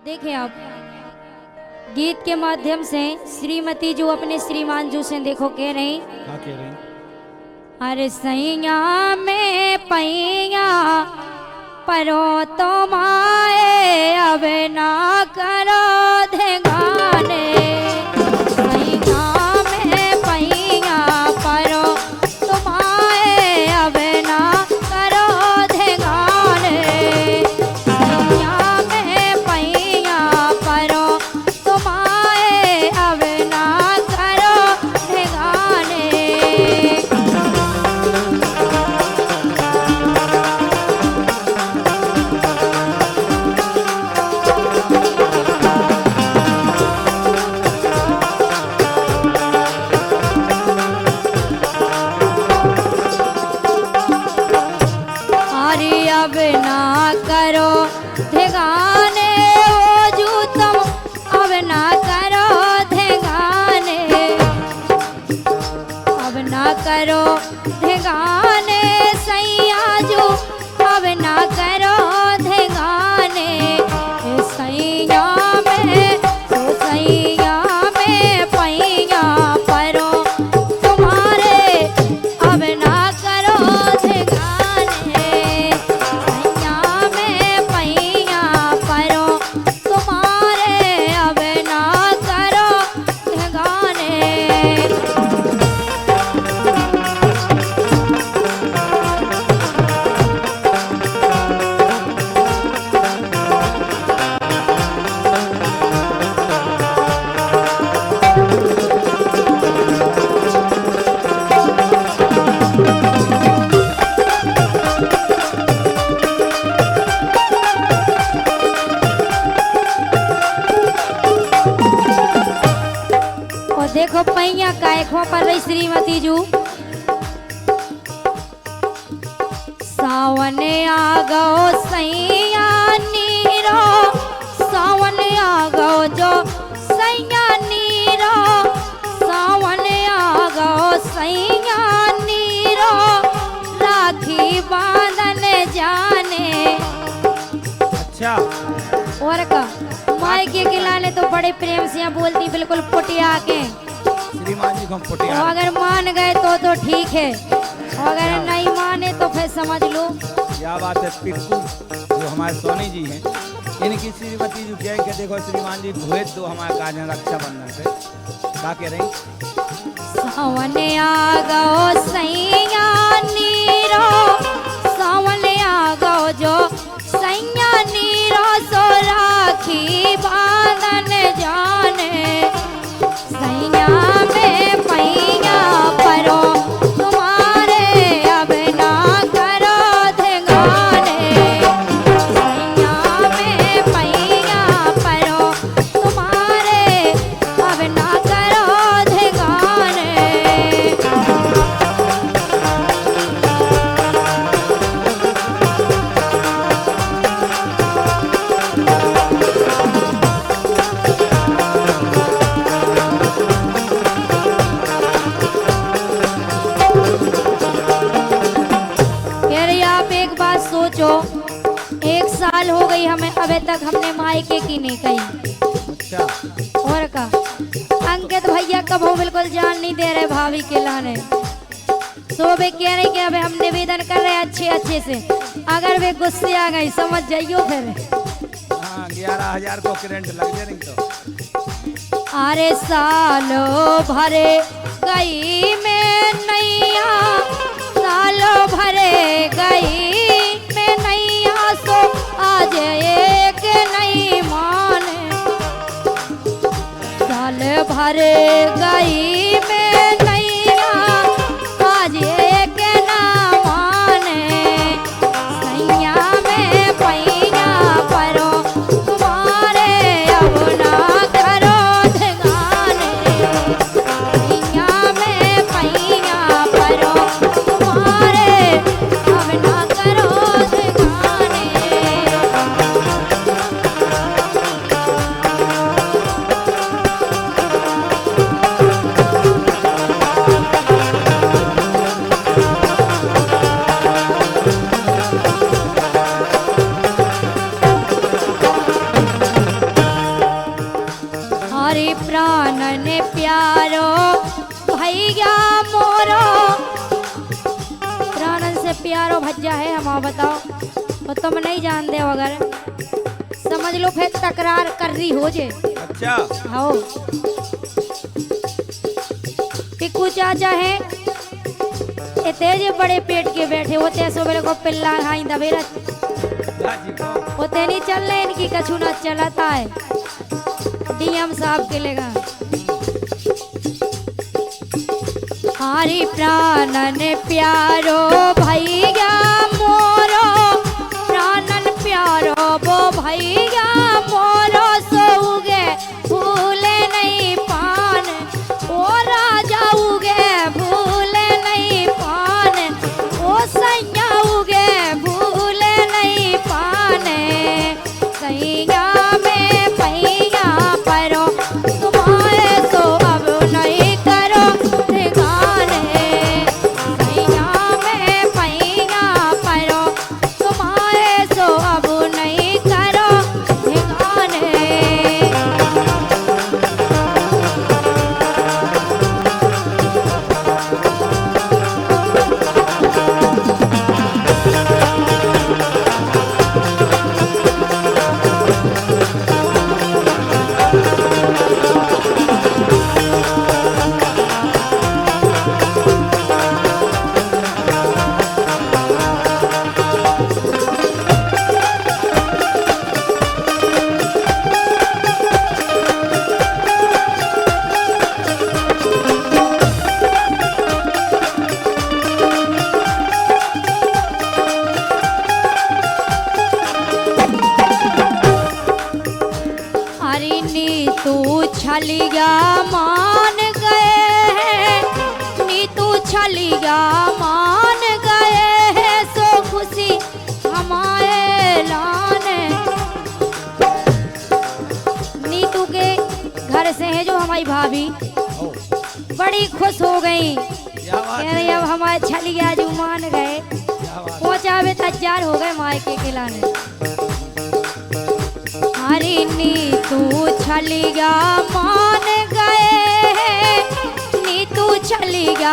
देखिए आप गीत के माध्यम से श्रीमती जो अपने श्रीमान जो से देखो कह रही क्या कह रही? अरे सैया में पैया परो तो माए अब ना करो धेगाने सैया में पैया परो तो माए अब ना करो धेगाने सैया में पैया परो तो माए अब ना करो धेगाने। अरे अब ना करो धेगाने ओ जू तुम अब ना करो धेगाने अब ना करो धेगाने सैया जो अब ना करो धेगाने सैया में तो सैया में पैया परो तुम्हारे अब ना करो धेगाने सैया में पैया परो तुम्हारे अब ना करो धेगाने। और देखो पैया कायखों पर रही श्रीमती जू सावन आ गो सैया नीरो सावन आ गो जो सैया नीरो सावन आ गो सैया नीरो राखी बांधन जाने। अच्छा और का माई के खिलाने तो बड़े प्रेम से यहाँ बोलती बिल्कुल पुटिया के श्रीमान जी को हम तो पुटिया अगर मान गए तो ठीक है और अगर नहीं माने तो फिर समझ लो। क्या बात है। पिक्कू जो हमारे सोनी जी हैं इनकी श्रीमती जो कह के देखो श्रीमान जी भेज दो हमारे काज हैं रक्षाबंधन पे। क्या कह रही? सावन आ गो सैया नीरो सावन आ गो जो सैया नीरो सो राखी बांधन जाने सैया में पैया परो तुम्हारे अब ना करो धेगाने सैया में पैया परो तुम्हारे अब ना करो धेगाने। कह रही आप एक बात सोचो 1 साल हो गई हमें अभी तक हमने मायके की नहीं कही अच्छा और का अंकित भैया कब हो बिल्कुल जान नहीं दे रहे भाभी के लाने तो वे कह रहे कि अबे हम निवेदन कर रहे हैं अच्छे से अगर वे गुस्से आ गई समझ जाइयो फिर। हाँ 11,000 को करंट लग जाए नहीं तो। अरे सालों भरे गई में नैया सालों भरे गई में नैया सो आज एक नहीं माने साल भरे गई में नैया आज एक ना माने सैया में पैया परो तुम्हारे अब ना करो धेगाने सैया में पैया परो तुम्हारे अब ना करो धेगाने। हमारो भज्जा है, हम बताओ तो तुम नहीं जानते हो, अगर समझ लो फिर तकरार कर रही हो जे। अच्छा आओ पिक्कू चाचा है इतने जे बड़े पेट के बैठे होते, सो मेरे को पिल्ला खाई दबेरा जी को होते नहीं चल रहे, इनकी कछु न चलाता है। डीएम साहब के लेगा हमारी प्राणन प्यारो भैया मोरो, प्राणन प्यारो वो भैया मोरो, सोऊगे भूले नहीं पान, ओ राजा उगे भूले नहीं पान, ओ सैया उगे भूले नहीं पान, सैया में पैया परो तुम्हारे सो अब नहीं करो ठिकाने, सैया में पैया परो तुम्हारे सो अब नहीं करो ठिकाने। अरे नीतू छलिया मान गए हैं, नीतू छलिया मान गए हैं, सो खुशी हमारे लाने। नीतू के घर से है जो हमारी भाभी बड़ी खुश हो गई, क्या बात कह रही अब हमारे छलिया जो मान गए, क्या बात पहुंचावे तैयार हो गए मायके के लाने। हरी नीतू छलिया मान गए हैं, नीतू छलिया